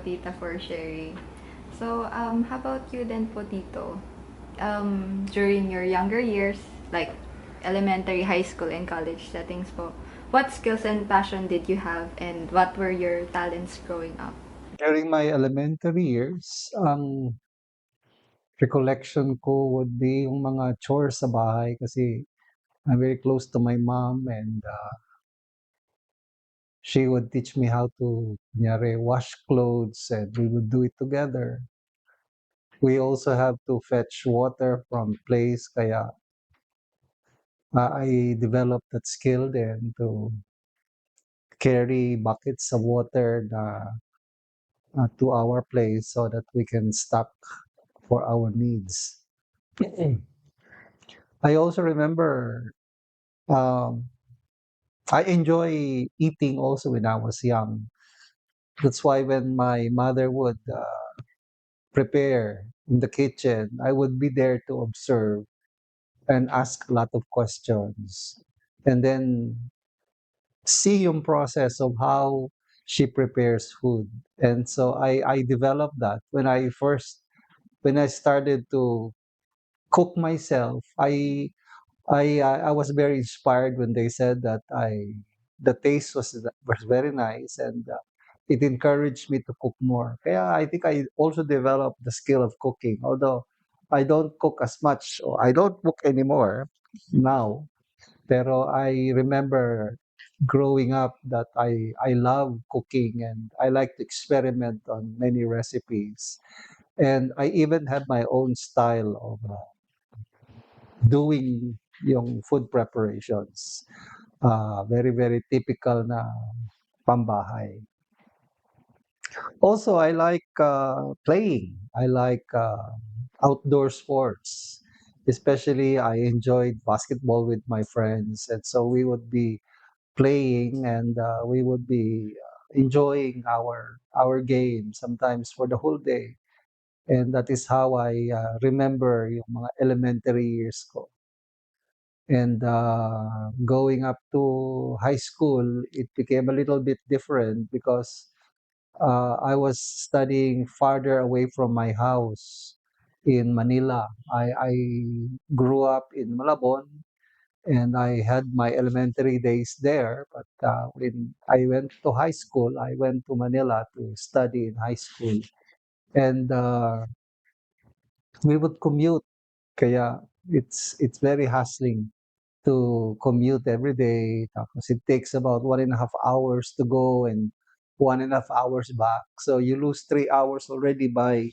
tita, for sharing. So, how about you then po, tito? During your younger years, like elementary, high school, and college settings po, what skills and passion did you have, and what were your talents growing up? During my elementary years, ang recollection ko would be yung mga chores sa bahay kasi I'm very close to my mom and she would teach me how to kunyari, wash clothes and we would do it together. We also have to fetch water from place kaya I developed that skill then to carry buckets of water to our place so that we can stock for our needs. I also remember um, I enjoy eating also when I was young. That's why when my mother would prepare in the kitchen, I would be there to observe and ask a lot of questions. And then see yung process of how she prepares food. And so I developed that when I started to cook myself. I was very inspired when they said that the taste was very nice and it encouraged me to cook more. Kaya I think I also developed the skill of cooking. Although I don't cook as much or I don't cook anymore now, pero I remember growing up that I love cooking and I like to experiment on many recipes. And I even had my own style of doing yung food preparations. Very, very typical na pambahay. Also, I like playing. I like outdoor sports. Especially, I enjoyed basketball with my friends. And so we would be playing and we would be enjoying our game sometimes for the whole day. And that is how I remember yung mga elementary years ko. And going up to high school, it became a little bit different because I was studying farther away from my house in Manila. I grew up in Malabon and I had my elementary days there. But when I went to high school, I went to Manila to study in high school. And we would commute. Kaya it's very hassling to commute every day. Tapos it takes about 1.5 hours to go and 1.5 hours back. So you lose 3 hours already by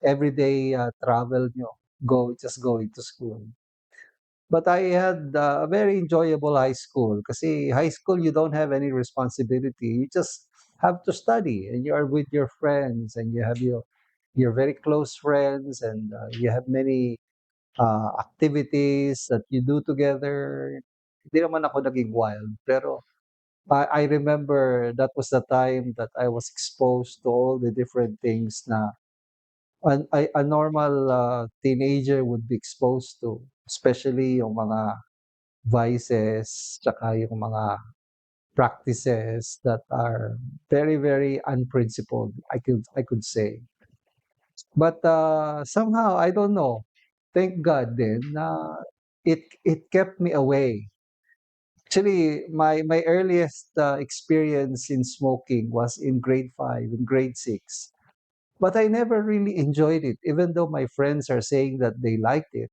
everyday travel nyo, just going to school. But I had a very enjoyable high school kasi high school you don't have any responsibility. You just have to study and you are with your friends and you have your very close friends and you have many activities that you do together. Hindi naman ako naging wild, pero I remember that was the time that I was exposed to all the different things na a normal teenager would be exposed to, especially yung mga vices, tsaka yung mga practices that are very, very unprincipled, I could say. But somehow, I don't know, thank God din na it kept me away. Actually, my earliest experience in smoking was in grade 5, in grade 6. But I never really enjoyed it, even though my friends are saying that they liked it.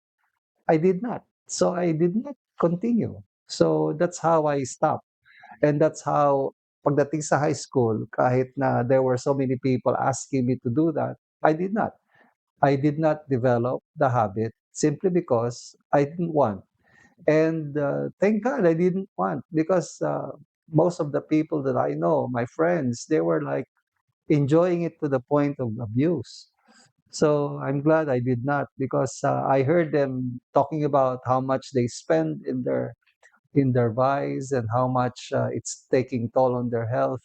I did not. So I did not continue. So that's how I stopped. And that's how, pagdating sa high school, kahit na there were so many people asking me to do that, I did not. I did not develop the habit simply because I didn't want. And thank God I didn't want because most of the people that I know, my friends, they were like enjoying it to the point of abuse. So I'm glad I did not because I heard them talking about how much they spend in their vice and how much it's taking toll on their health.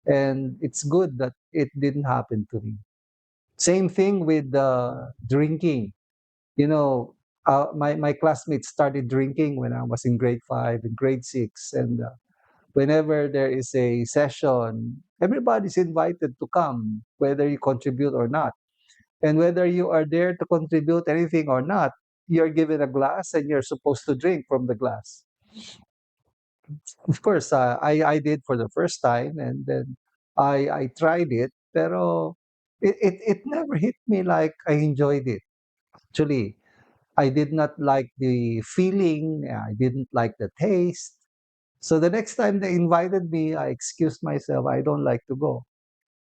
And it's good that it didn't happen to me. Same thing with drinking. You know, my classmates started drinking when I was in grade 5 and grade 6. And whenever there is a session, everybody's invited to come, whether you contribute or not. And whether you are there to contribute anything or not, you're given a glass and you're supposed to drink from the glass. Of course, I did for the first time, and then I tried it, pero it never hit me like I enjoyed it. Actually, I did not like the feeling, I didn't like the taste. So the next time they invited me, I excused myself, I don't like to go.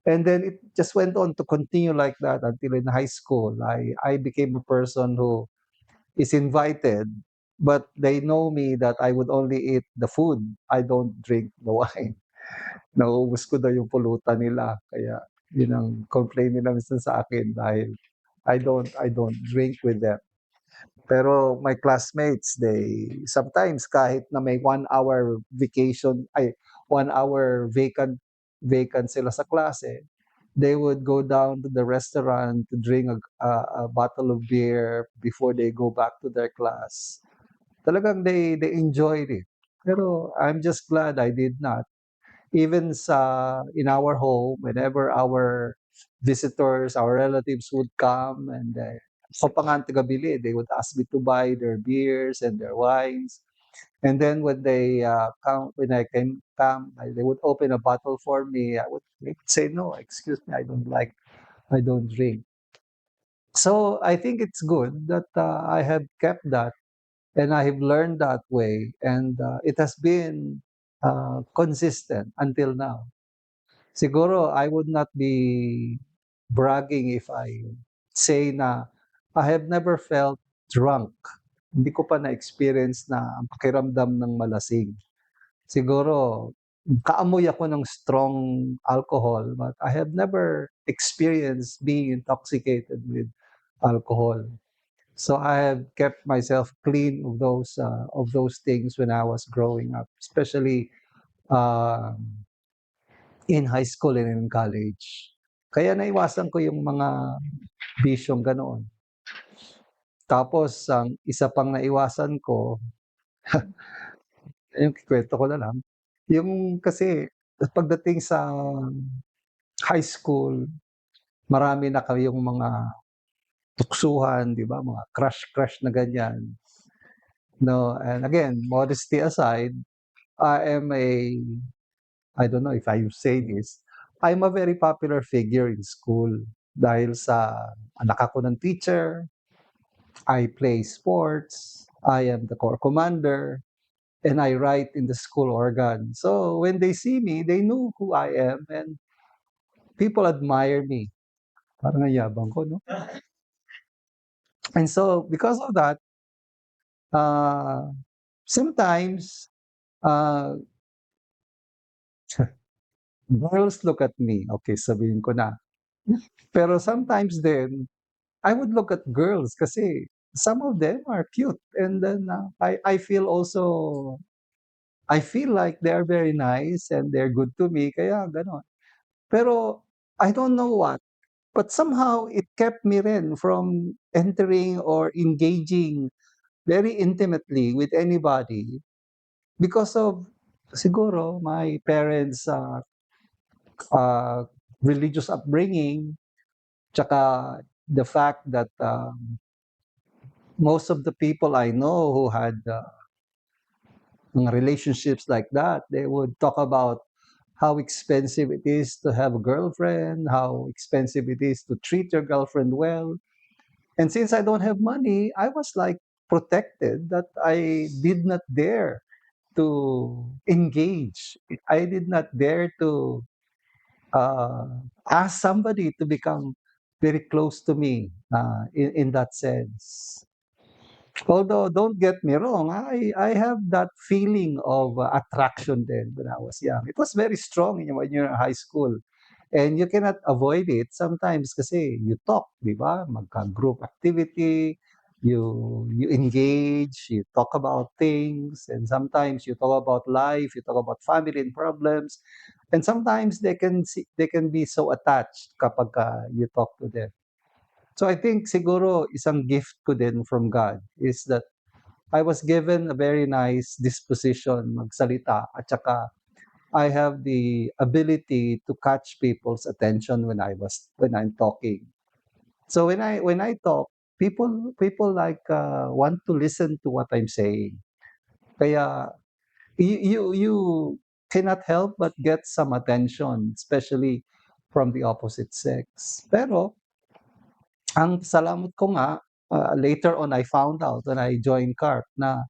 And then it just went on to continue like that until in high school. I became a person who is invited, but they know me that I would only eat the food. I don't drink the wine. Nauubos ko daw yung pulutan nila. Kaya yun ang complaint nila minsan sa akin dahil I don't drink with them. Pero my classmates, they sometimes kahit na may 1 hour vacation, 1 hour vacant sila sa klase, they would go down to the restaurant to drink a bottle of beer before they go back to their class. Talagang they enjoyed it. Pero I'm just glad I did not. Even in our home, whenever our visitors, our relatives would come and ako pa nga ang tagabili, they would ask me to buy their beers and their wines. And then when when I come, they would open a bottle for me. I would say, no, excuse me, I don't drink. So I think it's good that I have kept that and I have learned that way. And it has been consistent until now. Siguro I would not be bragging if I say na I have never felt drunk. Hindi ko pa na-experience na ang pakiramdam ng malasing. Siguro kaamoy ako ng strong alcohol, but I have never experienced being intoxicated with alcohol. So I have kept myself clean of those things when I was growing up, especially in high school and in college. Kaya naiwasan ko yung mga bisyong ganoon. Tapos ang isa pang naiwasan ko, yung ikuwento ko na lang, yung kasi pagdating sa high school, marami na kayong mga tuksuhan, 'di ba, mga crush-crush na ganyan, 'no. And again, modesty aside, I am I don't know if I say this, I'm a very popular figure in school dahil sa anak ako ng teacher, I play sports, I am the corps commander, and I write in the school organ. So when they see me, they know who I am and people admire me. Parang ang yabang ko, no? And so because of that, uh, sometimes uh, girls look at me. Okay, sabihin ko na. Pero sometimes then, I would look at girls kasi some of them are cute. And then I feel also, I feel like they're very nice and they're good to me. Kaya ganon. Pero I don't know what. But somehow it kept me rin from entering or engaging very intimately with anybody because of siguro my parents' uh, religious upbringing, tsaka the fact that most of the people I know who had mga relationships like that, they would talk about how expensive it is to have a girlfriend, how expensive it is to treat your girlfriend well. And since I don't have money, I was like protected that I did not dare to engage. I did not dare to uh, ask somebody to become very close to me in that sense. Although, don't get me wrong, I have that feeling of attraction then when I was young. It was very strong when you're in high school. And you cannot avoid it sometimes kasi you talk, di ba? Magka-group activity, you engage, you talk about things, and sometimes you talk about life, you talk about family and problems. And sometimes they can be so attached kapag you talk to them. So I think siguro isang gift ko din from God is that I was given a very nice disposition magsalita at saka I have the ability to catch people's attention when I'm talking. So when I talk, people like want to listen to what I'm saying. Kaya you cannot help but get some attention, especially from the opposite sex. Pero ang salamat ko nga, later on I found out when I joined CARP na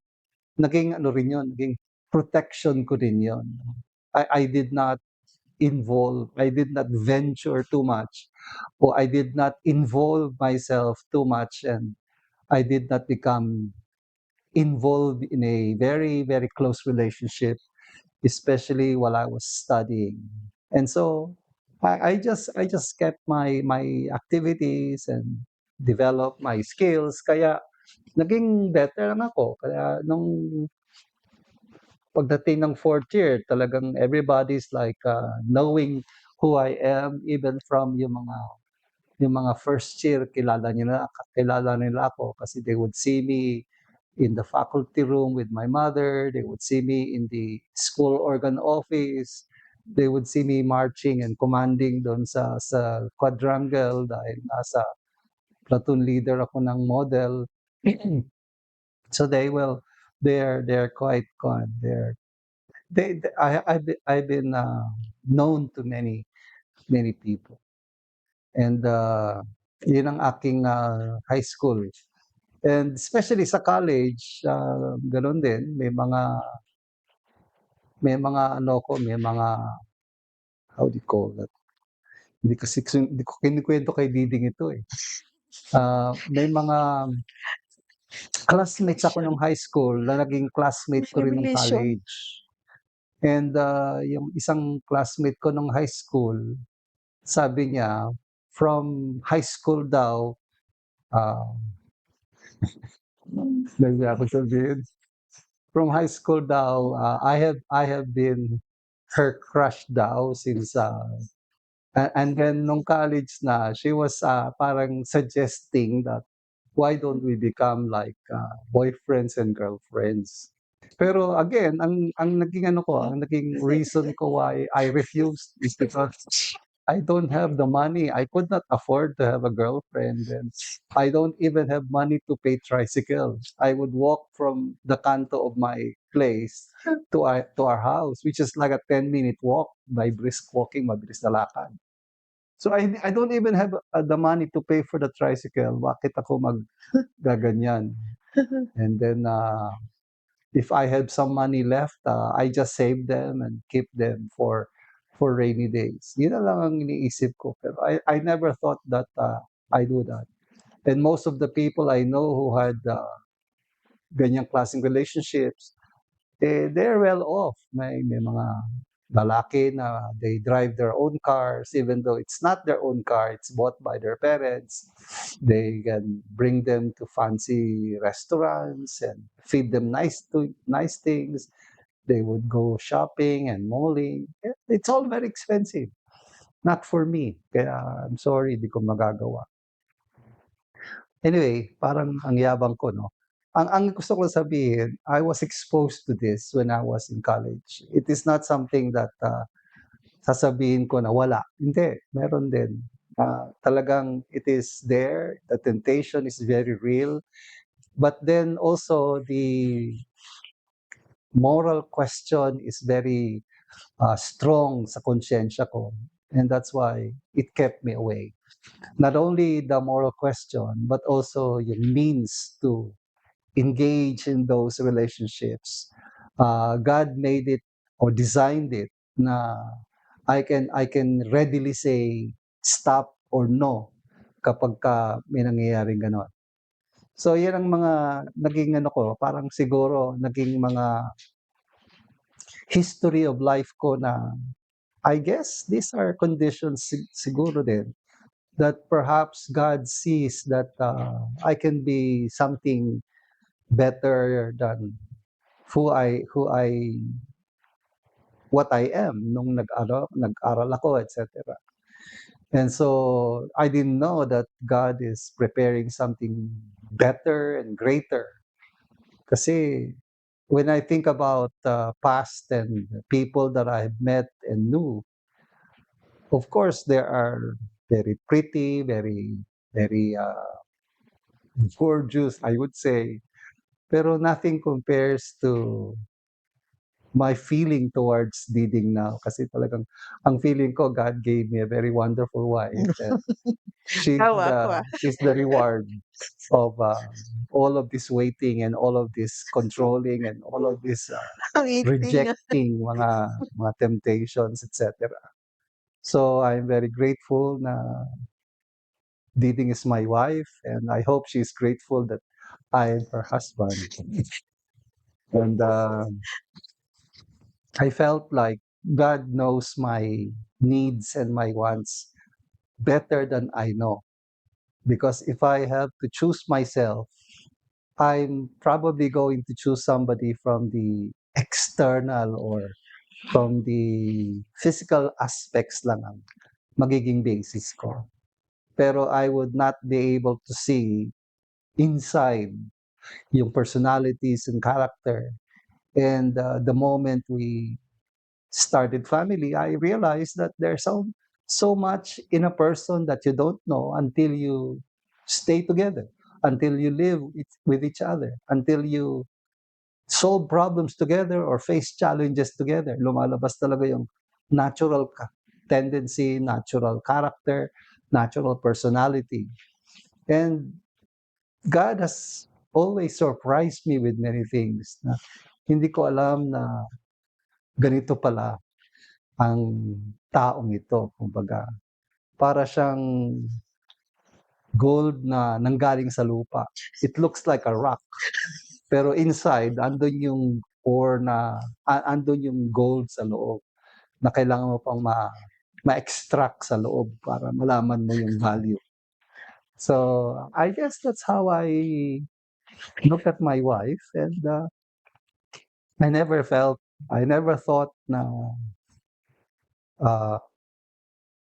naging ano rin yun, naging protection ko rin yun. I did not I did not venture too much, or I did not involve myself too much, and I did not become involved in a very, very close relationship, especially while I was studying. And so I just kept my activities and developed my skills. Kaya naging better lang ako. Kaya nung pagdating ng fourth year, talagang everybody's like knowing who I am, even from yung mga first year, kilala nila ako kasi they would see me in the faculty room with my mother. They would see me in the school organ office. They would see me marching and commanding doon sa quadrangle dahil nasa platoon leader ako ng model. So they're quite con. I've been known to many people. And yun ang aking high school. And especially sa college, gano'n din, may mga ano ko, may mga, how do you call that? Hindi ko kinukuwento kay Diding ito, eh. May mga classmates ako nung high school na naging classmate ko rin nung Revelation. college. And yung isang classmate ko nung high school, sabi niya, from high school daw, ah, nahiya ako sabihin. From high school daw, I have been her crush daw since and then nung college na, she was parang suggesting that why don't we become like boyfriends and girlfriends. Pero again, ang naging reason ko why I refused is because I don't have the money. I could not afford to have a girlfriend, and I don't even have money to pay tricycle. I would walk from the kanto of my place to our house, which is like a 10-minute walk by brisk walking, mabilis na lakad. So I don't even have the money to pay for the tricycle. Bakit ako maggaganyan? And then if I have some money left, I just save them and keep them for rainy days. Yun na lang ang iniisip ko. Pero I never thought that I do that. And most of the people I know who had ganyang klaseng relationships, they're well off. May mga lalaki na they drive their own cars, even though it's not their own car, it's bought by their parents. They can bring them to fancy restaurants and feed them nice things. They would go shopping and malling. It's all very expensive. Not for me. Kaya I'm sorry, di ko magagawa. Anyway, parang ang yabang ko, no? Ang gusto ko sabihin, I was exposed to this when I was in college. It is not something that sasabihin ko na wala. Hindi, meron din. Talagang it is there. The temptation is very real. But then also the moral question is very strong sa konsyensya ko. And that's why it kept me away. Not only the moral question, but also yung means to engage in those relationships. God made it or designed it na I can readily say stop or no kapag may nangyayaring gano'n. So yan ang mga naging ano ko, parang siguro naging mga history of life ko na I guess these are conditions siguro din that perhaps God sees that I can be something better than what I am nung nag-aral ako, etc. And so I didn't know that God is preparing something better and greater. Kasi when I think about past and people that I've met and knew, of course there are very pretty, very gorgeous, I would say, pero nothing compares to my feeling towards Diding now kasi talagang ang feeling ko God gave me a very wonderful wife and Tawa ako, ah. she's the reward of all of this waiting and all of this controlling and all of this Ang acting, ah. rejecting mga temptations, etc. So I'm very grateful na Diding is my wife and I hope she's grateful that I am her husband. And I felt like God knows my needs and my wants better than I know. Because if I have to choose myself, I'm probably going to choose somebody from the external or from the physical aspects lang ang magiging basis ko. Pero I would not be able to see inside yung personalities and character. And the moment we started family, I realized that there's so much in a person that you don't know until you stay together, until you live with each other, until you solve problems together or face challenges together. Lumalabas talaga yung natural tendency, natural character, natural personality. And God has always surprised me with many things na hindi ko alam na ganito pala ang taong ito. Kumbaga, para siyang gold na nanggaling sa lupa. It looks like a rock. Pero inside, andun yung ore na, andun yung gold sa loob na kailangan mo pang ma-extract sa loob para malaman mo yung value. So, I guess that's how I look at my wife and I never thought na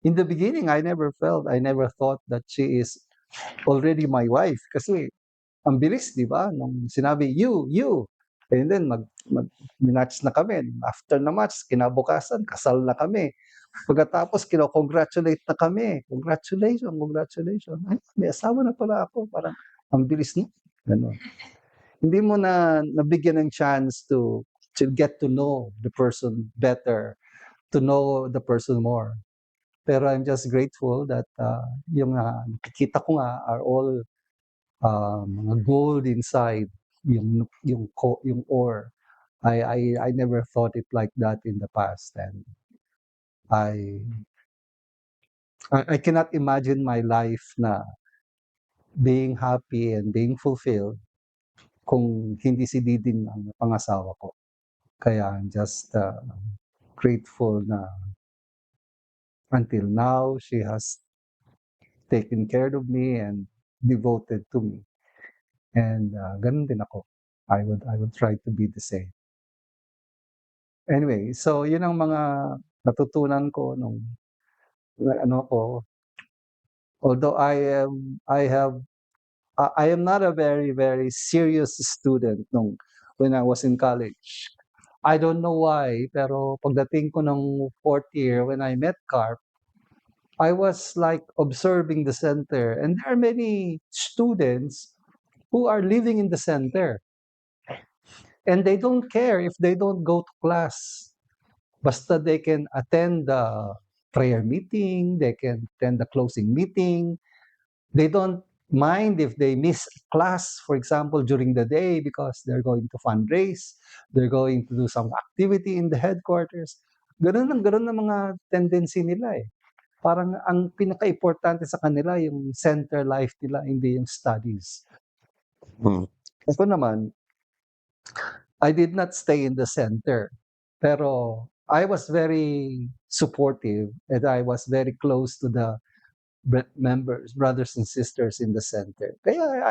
in the beginning, I never thought that she is already my wife kasi ang bilis, di ba? Nung sinabi, you. And then, match na kami. After na match, kinabukasan, kasal na kami. Pagkatapos, kino-congratulate na kami. Congratulations. Ay, may asawa na pala ako. Parang, ang bilis na. Ganun. Hindi mo na nabigyan ng chance to get to know the person better, to know the person more. Pero I'm just grateful that yung nakikita ko nga are all mga gold inside yung ore. I never thought it like that in the past and I cannot imagine my life na being happy and being fulfilled kung hindi si Diding ang pangasawa ko. Kaya I'm just grateful na until now she has taken care of me and devoted to me. And ganun din ako. I would try to be the same. Anyway, so yun ang mga natutunan ko nung ano ko. Although I am not a very serious student when I was in college. I don't know why, pero pagdating ko ng fourth year when I met Carp, I was like observing the center and there are many students who are living in the center. And they don't care if they don't go to class. Basta they can attend the prayer meeting, they can attend the closing meeting. They don't mind if they miss class, for example, during the day because they're going to fundraise, they're going to do some activity in the headquarters. Ganun ang mga tendency nila eh. Parang ang pinaka-importante sa kanila yung center life nila, hindi yung studies. Ako naman, I did not stay in the center. Pero I was very supportive and I was very close to the members, brothers and sisters in the center. Kaya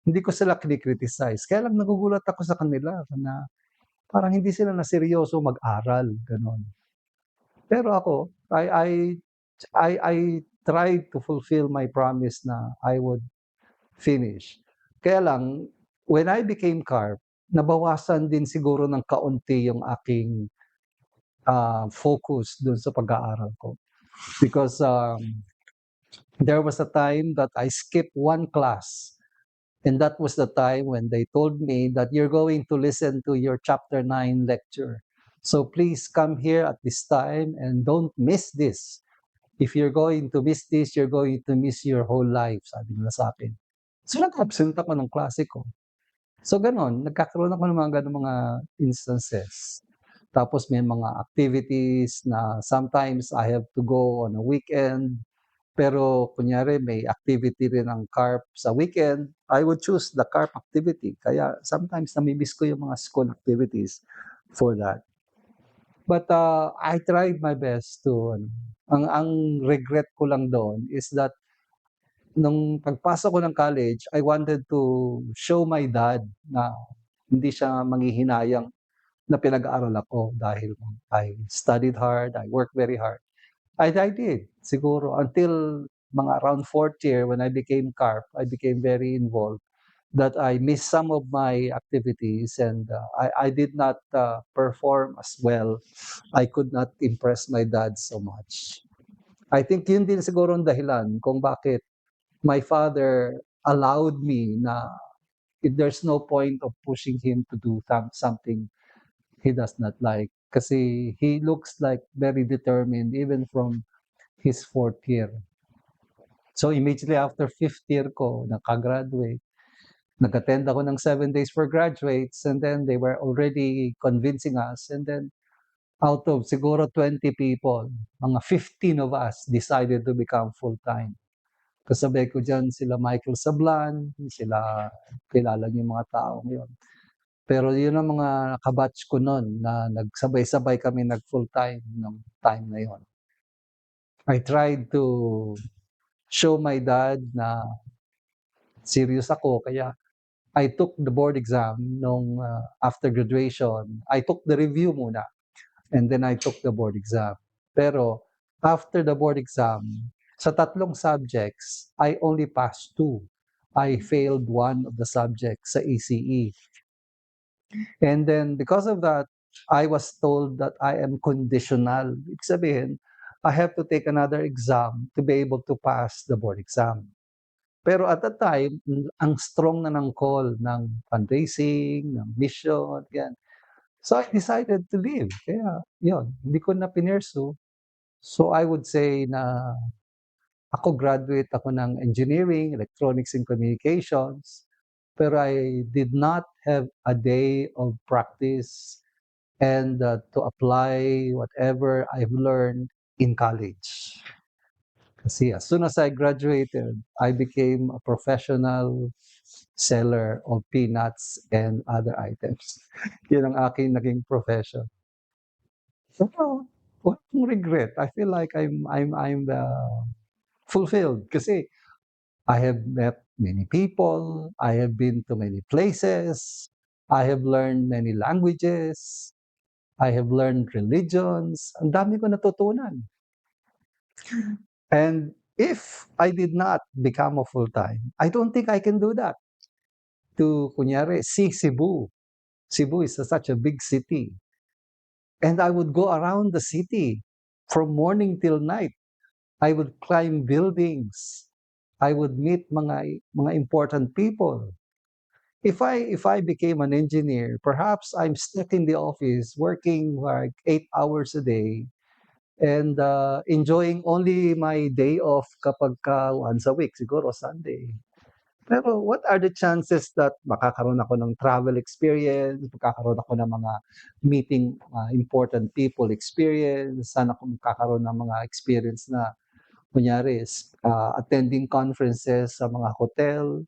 hindi ko sila kini-criticize. Kaya lang nagugulat ako sa kanila na parang hindi sila na seryoso mag-aral, ganon. Pero ako, I tried to fulfill my promise na I would finish. Kaya lang, when I became Carp, nabawasan din siguro ng kaunti yung aking, focus dun sa pag-aaral ko. Because, there was a time that I skipped one class, and that was the time when they told me that you're going to listen to your chapter 9 lecture. So please come here at this time and don't miss this. If you're going to miss this, you're going to miss your whole life, sabi nila sa akin. So nag-absent ako ng klase ko. So gano'n, nagkakaroon ako ng mga gano'ng mga instances. Tapos may mga activities na sometimes I have to go on a weekend, pero kunyari may activity rin ang CARP sa weekend, I would choose the CARP activity. Kaya sometimes nami-miss ko yung mga school activities for that. But, I tried my best to ang regret ko lang doon is that nung pagpasok ko ng college, I wanted to show my dad na hindi siya manghihinayang na pinag-aaral ako dahil I studied hard, I worked very hard. I did siguro until mga around 4th year when I became CARP, I became very involved that I missed some of my activities and, I did not, perform as well. I could not impress my dad so much. I think yun din siguro ang dahilan kung bakit my father allowed me na there's no point of pushing him to do something he does not like. Kasi he looks like very determined even from his 4th year. So immediately after 5th year ko, nakagraduate, nag-attend ako ng 7 days for graduates and then they were already convincing us and then out of siguro 20 people, mga 15 of us decided to become full-time. Kasabay ko diyan sila Michael Sablan, sila kilala niyo yung mga taong yun. Pero yun ang mga ka-batch ko nun na nagsabay-sabay kami nag-full-time nung time na yun. I tried to show my dad na serious ako kaya I took the board exam nung, after graduation. I took the review muna and then I took the board exam. Pero after the board exam, sa 3 subjects, I only passed 2. I failed 1 of the subjects sa ACE. And then because of that, I was told that I am conditional. Ibig sabihin, I have to take another exam to be able to pass the board exam. Pero at that time, ang strong na ng call ng fundraising, ng mission, yan. So I decided to leave. Kaya yun, hindi ko na pinursue. So I would say na ako graduate ako ng engineering, electronics and communications, pero I did not have a day of practice and to apply whatever I've learned in college. Kasi as soon as I graduated, I became a professional seller of peanuts and other items. Yun ang aking naging profession. So, walang regret. I feel like I'm fulfilled kasi I have met many people, I have been to many places, I have learned many languages, I have learned religions. Ang dami ko natutunan. And if I did not become a full-time, I don't think I can do that. To kunyari, see Cebu. Cebu is such a big city. And I would go around the city from morning till night. I would climb buildings. I would meet mga important people. If I became an engineer, perhaps I'm stuck in the office working like 8 hours a day and enjoying only my day off kapag once a week, siguro Sunday. Pero what are the chances that makakaroon ako ng travel experience, magkakaroon ako ng mga meeting important people experience, sana ako magkakaroon ng mga experience na kunyari attending conferences sa mga hotel.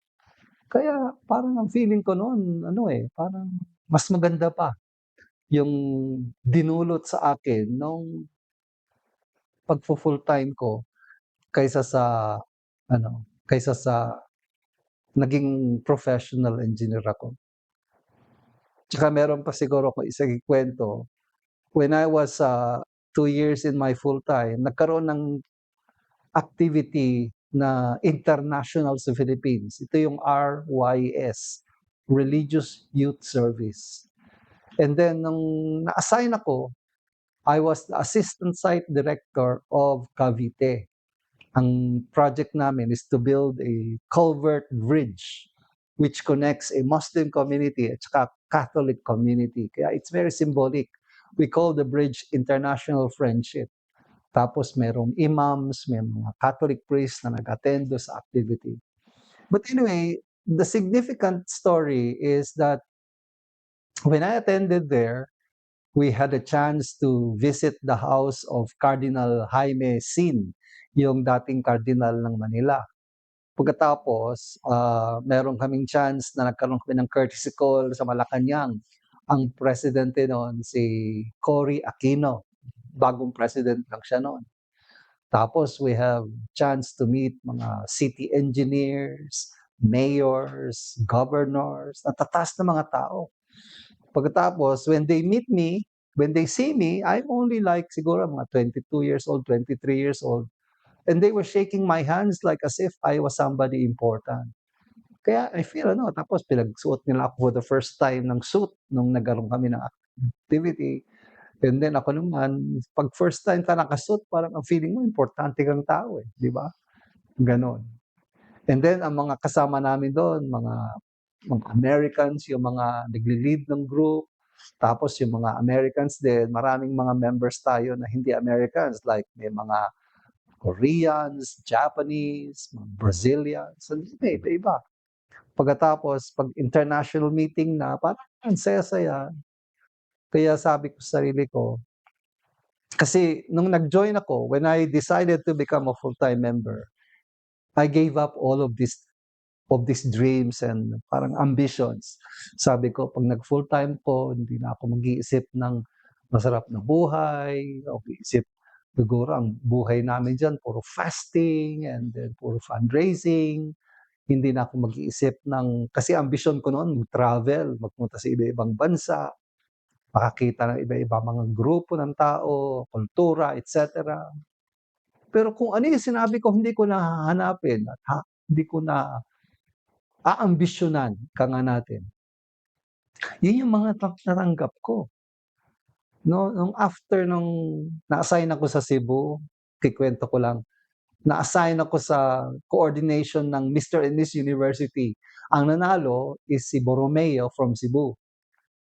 Kaya parang ang feeling ko noon parang mas maganda pa yung dinulot sa akin nung pagfo-full-time ko kaysa sa kaysa sa naging professional engineer ako. Tsaka meron pa siguro akong isang ikuwento. When I was 2 years in my full-time, nagkaroon ng activity na international sa Philippines. Ito yung RYS, religious youth service. And then nung na-assign ako, I was the assistant site director of Cavite. Ang project namin is to build a culvert bridge which connects a Muslim community at saka Catholic community. Kaya it's very symbolic. We call the bridge International Friendship. Tapos merong imams, may mga Catholic priests na nag-attend sa activity. But anyway, the significant story is that when I attended there, we had a chance to visit the house of Cardinal Jaime Sin, yung dating cardinal ng Manila. Pagkatapos, meron kaming chance na nagkaroon kami ng courtesy call sa Malacanang. Ang presidente noon si Cory Aquino. Bagong president lang siya noon. Tapos we have chance to meet mga city engineers, mayors, governors, natataas na mga tao. Pagkatapos, when they meet me, when they see me, I'm only like siguro mga 22 years old, 23 years old. And they were shaking my hands like as if I was somebody important. Kaya I feel tapos pinagsuot nila ako for the first time ng suit nung nagkaroon kami ng activity. And then ako naman, pag first time ka nakasuit, parang ang feeling mo, importante kang tao di ba? Ganon. And then ang mga kasama namin doon, mga Americans, yung mga nagli-lead ng group, tapos yung mga Americans din, maraming mga members tayo na hindi Americans, like may mga Koreans, Japanese, mga Brazilians, iba-iba. Pagkatapos, pag international meeting na, parang ang saya-saya. Kaya sabi ko sa sarili ko, kasi nung nag-join ako, when I decided to become a full-time member, I gave up all of these dreams and parang ambitions. Sabi ko, pag nag-full-time ko, hindi na ako mag-iisip ng masarap na buhay, o iisip, siguro ang buhay namin dyan, puro fasting, and then puro fundraising. Hindi na ako mag-iisip ng, kasi ambisyon ko noon, mag-travel, magpunta sa iba-ibang bansa, makakita ng iba-ibang mga grupo ng tao, kultura, etc. Pero kung ano yung sinabi ko, hindi ko na hahanapin, at hindi ko na aambisyonan ka nga natin. Yun yung mga natanggap ko. No, nung after nung na-assign ako sa Cebu, kikwento ko lang, na-assign ako sa coordination ng Mr. and Miss University. Ang nanalo is si Borromeo from Cebu.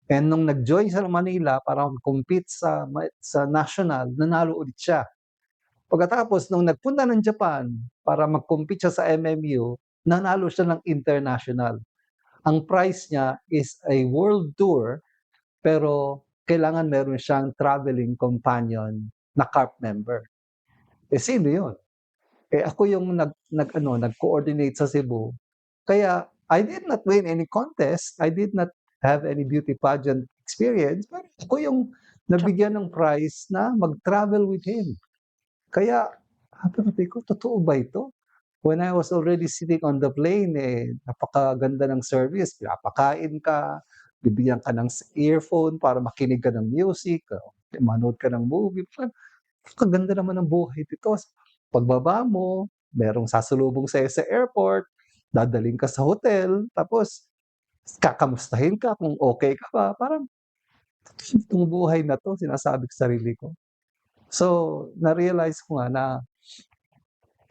And nung nag-join sa Manila para compete sa national, nanalo ulit siya. Pagkatapos, nung nagpunta ng Japan para mag-compete siya sa MMU, nanalo siya ng international. Ang price niya is a world tour, pero kailangan meron siyang traveling companion na CARP member. Sino yun? Ako yung nag-coordinate sa Cebu. Kaya I did not win any contest. I did not have any beauty pageant experience. Pero ako yung nabigyan ng prize na mag-travel with him. Kaya sabi ko, totoo ba ito? When I was already sitting on the plane, napakaganda ng service. Pinapakain ka, bibigyan ka ng earphone para makinig ka ng music, manood ka ng movie. Kaganda naman ng buhay dito. Pagbaba mo, merong sasalubong sa'yo sa airport, dadaling ka sa hotel, tapos kakamustahin ka kung okay ka ba. Parang, itong buhay na to, sinasabi ko sa sarili ko. So, na-realize ko nga na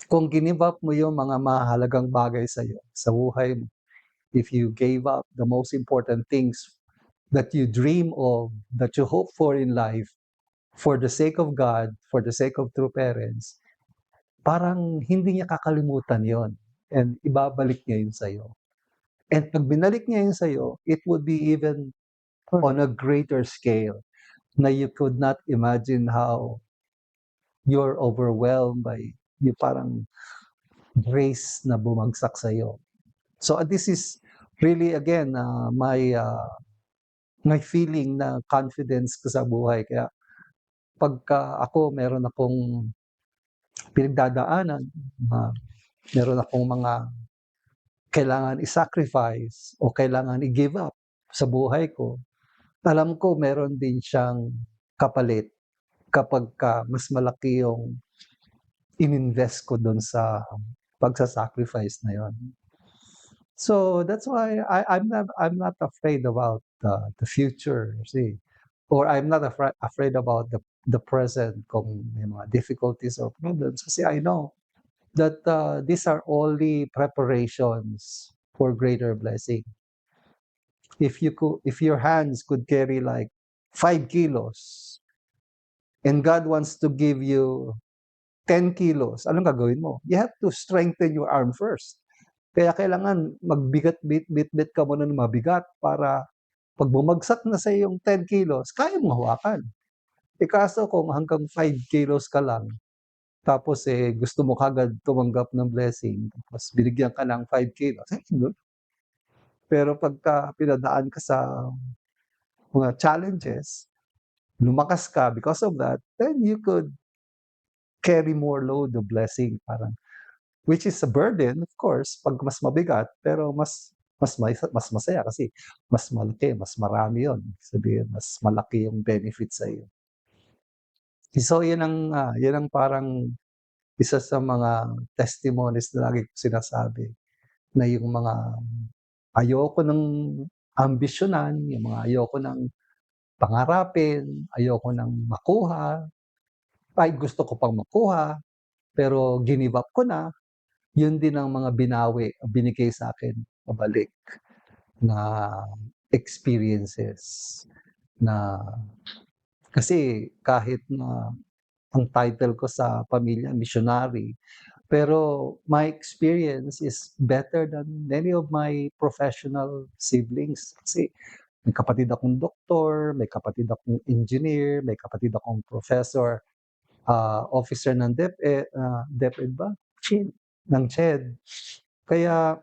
kung give up mo yung mga mahalagang bagay sa'yo, sa buhay mo, if you gave up the most important things that you dream of, that you hope for in life, for the sake of God, for the sake of true parents, parang hindi niya kakalimutan yon and ibabalik niya yun sa'yo. And pag binalik niya yun sa'yo, it would be even on a greater scale na you could not imagine how you're overwhelmed by yung parang grace na bumagsak sa'yo. So this is really, again, my feeling na confidence ko sa buhay. Kaya pagka ako meron akong pinagdadaanan, meron akong mga kailangan i-sacrifice o kailangan i-give up sa buhay ko, alam ko meron din siyang kapalit kapag mas malaki yung ininvest ko doon sa pagsasacrifice na yon. So that's why I'm not afraid about the future, see, or I'm not afraid about the present kung may mga difficulties or problems kasi I know that these are only preparations for greater blessing. If your hands could carry like 5 kilos and God wants to give you 10 kilos, anong gagawin mo? You have to strengthen your arm first. Kaya kailangan bit ka muna ng mabigat para pag bumagsak na sa yung 10 kilos, kaya mong hawakan. Eh kaso kung hanggang 5 kilos ka lang, tapos gusto mo kagad tumanggap ng blessing, tapos binigyan ka ng 5 kilos, good. Pero pagka pinadaan ka sa mga challenges, lumakas ka because of that, then you could carry more load of blessing, parang which is a burden, of course, pag mas mabigat, pero mas masaya kasi mas malaki, mas marami yun. Sabihin, mas malaki yung benefit sa iyo. So, yun ang parang isa sa mga testimonies na lagi ko sinasabi na yung mga ayoko ng ambisyonan, yung mga ayoko ng pangarapin, ayoko ng makuha, kahit gusto ko pang makuha, pero give up ko na, yun din ang mga binigay sa akin pabalik na experiences na kasi kahit na ang title ko sa pamilya missionary, pero my experience is better than many of my professional siblings. Kasi may kapatid akong doktor, may kapatid akong engineer, may kapatid akong professor, officer ng DepEd ba? Ng CHED. Kaya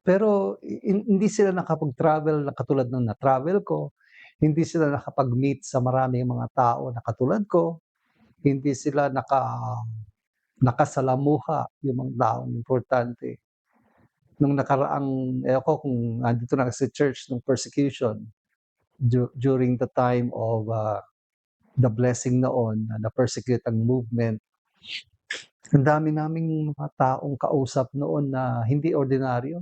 pero hindi sila nakapag-travel na katulad ng na-travel ko, hindi sila nakapag-meet sa maraming mga tao na katulad ko, hindi sila nakasalamuha yung mga taong importante. Nung nakaraang ewan ko kung nandito na sa church nung persecution during the time of the blessing noon, na-persecute ang movement. Ang dami naming mga taong kausap noon na hindi ordinaryo.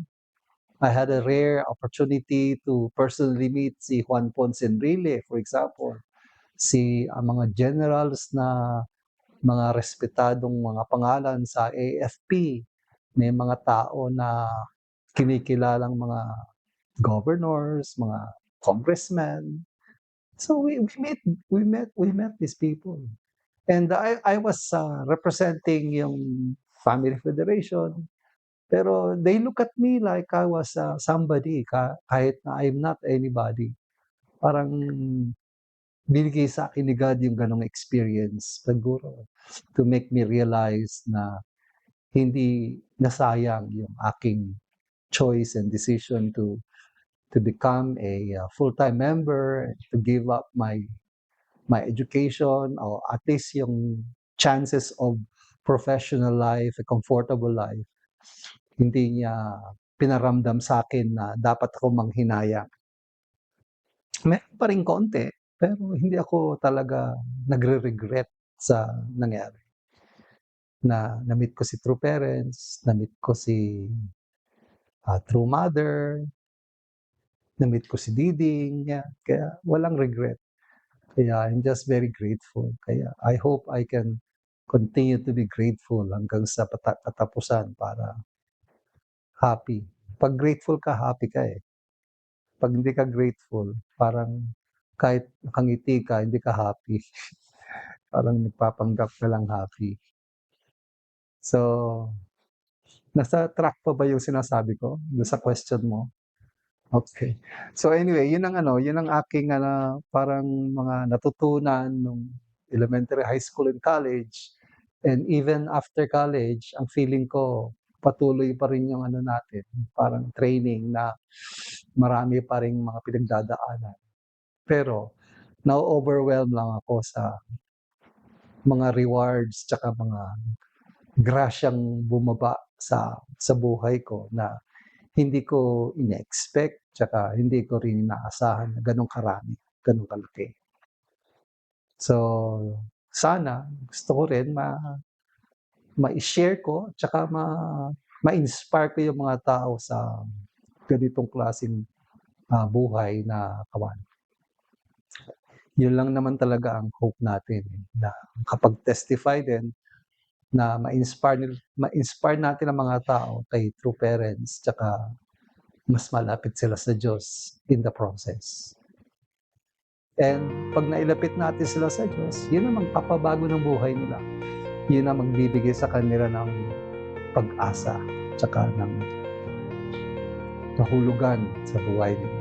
I had a rare opportunity to personally meet si Juan Ponce Enrile, for example. Mga generals na mga respetadong mga pangalan sa AFP. May mga tao na kinikilalang mga governors, mga congressmen. So we met these people. And I was representing yung Family Federation. Pero they look at me like I was somebody, kahit na I'm not anybody. Parang binigay sa akin ni God yung ganong experience, siguro, to make me realize na hindi nasayang yung aking choice and decision to become a full-time member, to give up my education, or at least yung chances of professional life, a comfortable life. Hindi niya pinaramdam sa akin na dapat ako manghinayang. Meron pa ring konti, pero hindi ako talaga nagre-regret sa nangyari. Na-meet ko si True Parents, na-meet ko si True Mother, na-meet ko si Diding, kaya walang regret. Kaya I'm just very grateful. Kaya I hope I can continue to be grateful hanggang sa katapusan para happy. Pag grateful ka, happy ka eh. Pag hindi ka grateful, parang kahit nakangiti ka, hindi ka happy. Parang nagpapanggap ka lang happy. So, nasa track pa ba yung sinasabi ko? Sa question mo? Okay. So anyway, yun ang aking parang mga natutunan nung elementary, high school, and college. And even after college, ang feeling ko patuloy pa rin yung natin, parang training na marami pa ring mga pinagdadaanan. Pero na-overwhelm lang ako sa mga rewards tsaka mga grasyang bumaba sa buhay ko na hindi ko ine-expect tsaka hindi ko rin inaasahan na gano'ng karami, gano'ng kalaki. So, sana gusto ko rin mai-share ko tsaka ma-inspire ko yung mga tao sa ganitong klaseng buhay na kawan. Yun lang naman talaga ang hope natin, na makapag-testify din, na ma-inspire natin ang mga tao kay true parents, tsaka mas malapit sila sa Diyos in the process. And 'pag nailapit natin sila sa Diyos, yun ang magpapabago ng buhay nila. Yun ang magbibigay sa kanila ng pag-asa, tsaka ng kahulugan sa buhay nila.